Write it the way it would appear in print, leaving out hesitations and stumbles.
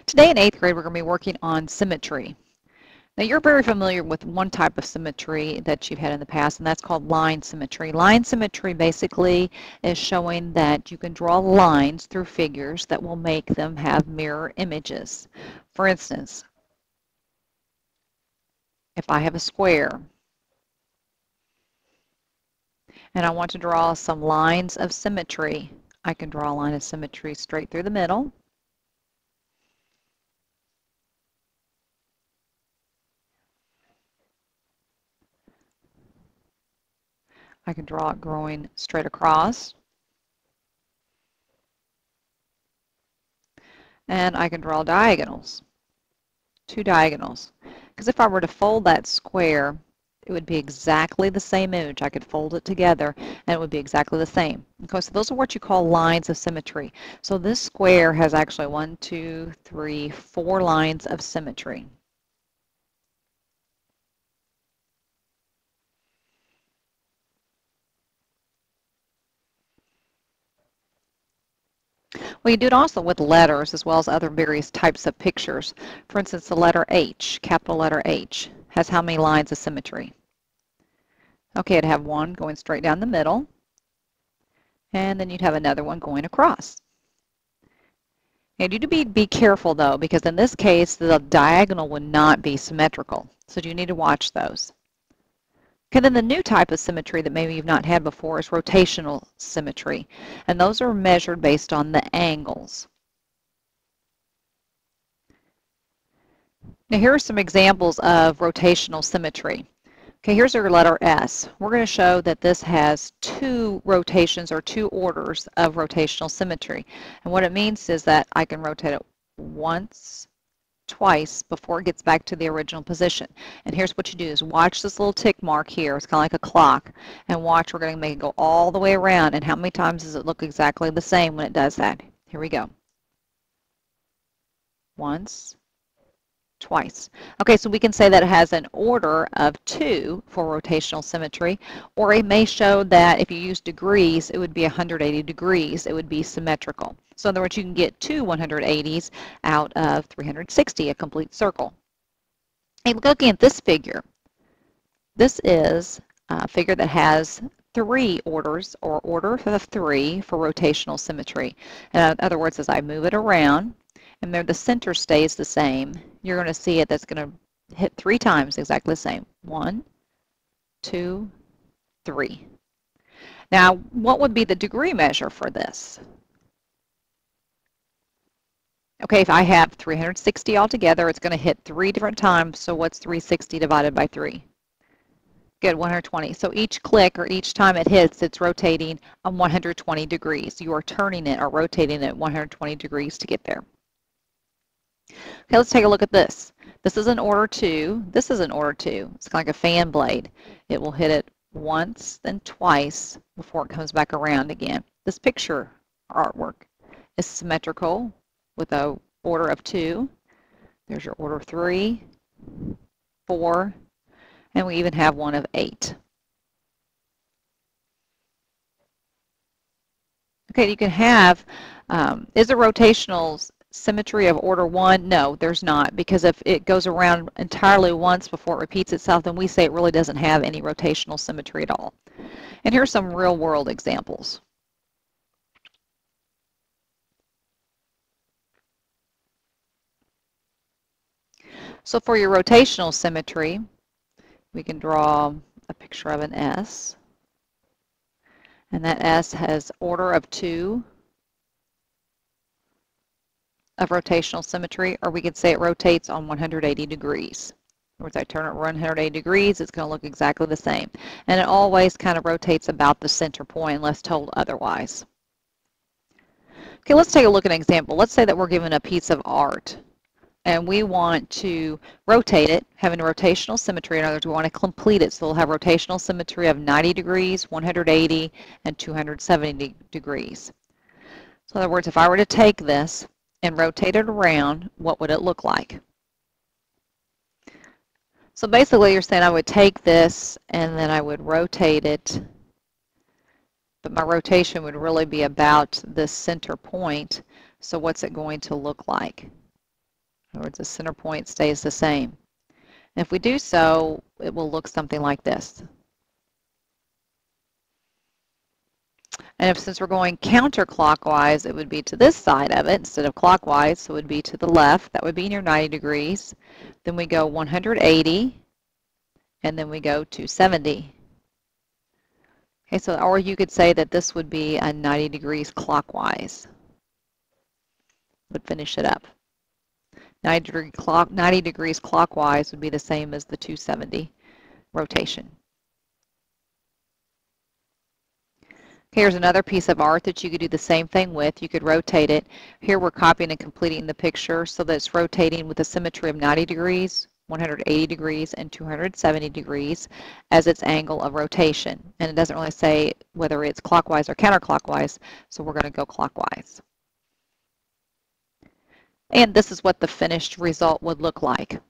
Today in 8th grade, we're going to be working on symmetry. Now, you're very familiar with one type of symmetry that you've had in the past, and that's called line symmetry. Line symmetry basically is showing that you can draw lines through figures that will make them have mirror images. For instance, if I have a square and I want to draw some lines of symmetry, I can draw a line of symmetry straight through the middle. I can draw it going straight across. And I can draw diagonals, two diagonals. Because if I were to fold that square, it would be exactly the same image. I could fold it together and it would be exactly the same. Okay, so those are what you call lines of symmetry. So this square has actually 1, 2, 3, 4 lines of symmetry. Well, you do it also with letters as well as other various types of pictures. For instance, the letter H, capital letter H, has how many lines of symmetry? Okay, it'd have one going straight down the middle, and then you'd have another one going across. And you need to be careful though, because in this case, the diagonal would not be symmetrical. So you need to watch those. Okay, then the new type of symmetry that maybe you've not had before is rotational symmetry. And those are measured based on the angles. Now here are some examples of rotational symmetry. Okay, here's our letter S. We're going to show that this has two rotations or two orders of rotational symmetry. And what it means is that I can rotate it once, twice before it gets back to the original position. And here's what you do is watch this little tick mark here. It's kind of like a clock. And watch, we're going to make it go all the way around. And how many times does it look exactly the same when it does that? Here we go. Once, twice. Okay, so we can say that it has an order of 2 for rotational symmetry, or it may show that if you use degrees, it would be 180 degrees. It would be symmetrical. So in other words, you can get 2 180s out of 360, a complete circle. Hey, looking at this figure, this is a figure that has 3 orders, or order of 3 for rotational symmetry. In other words, as I move it around, and there the center stays the same, you're going to see it that's going to hit 3 times exactly the same. 1, 2, 3. Now, what would be the degree measure for this? Okay, if I have 360 altogether, it's going to hit 3 different times. So what's 360 divided by 3? Good, 120. So each click or each time it hits, it's rotating on 120 degrees. You are turning it or rotating it 120 degrees to get there. Okay, let's take a look at this. This is an order 2. This is an order 2. It's kind of like a fan blade. It will hit it once, then twice before it comes back around again. This picture artwork is symmetrical with an order of 2. There's your order 3, 4, and we even have one of 8. Okay, you can have, is a rotational symmetry of order 1? No, there's not, because if it goes around entirely once before it repeats itself, then we say it really doesn't have any rotational symmetry at all. And here's some real-world examples. So for your rotational symmetry, we can draw a picture of an S. And that S has order of 2 of rotational symmetry, or we could say it rotates on 180 degrees. In other words, I turn it 180 degrees, it's going to look exactly the same. And it always kind of rotates about the center point unless told otherwise. Okay, let's take a look at an example. Let's say that we're given a piece of art and we want to rotate it, having a rotational symmetry. In other words, we want to complete it. So we'll have rotational symmetry of 90 degrees, 180, and 270 degrees. So in other words, if I were to take this and rotate it around, what would it look like? So basically you're saying I would take this and then I would rotate it, but my rotation would really be about this center point. So what's it going to look like? In other words, the center point stays the same. And if we do so, it will look something like this. And since we're going counterclockwise, it would be to this side of it instead of clockwise, so it would be to the left. That would be near 90 degrees. Then we go 180, and then we go 270. Okay, so, or you could say that this would be a 90 degrees clockwise. Would finish it up. 90 degrees clockwise would be the same as the 270 rotation. Here's another piece of art that you could do the same thing with. You could rotate it. Here we're copying and completing the picture so that it's rotating with a symmetry of 90 degrees, 180 degrees, and 270 degrees as its angle of rotation. And it doesn't really say whether it's clockwise or counterclockwise, so we're going to go clockwise. And this is what the finished result would look like.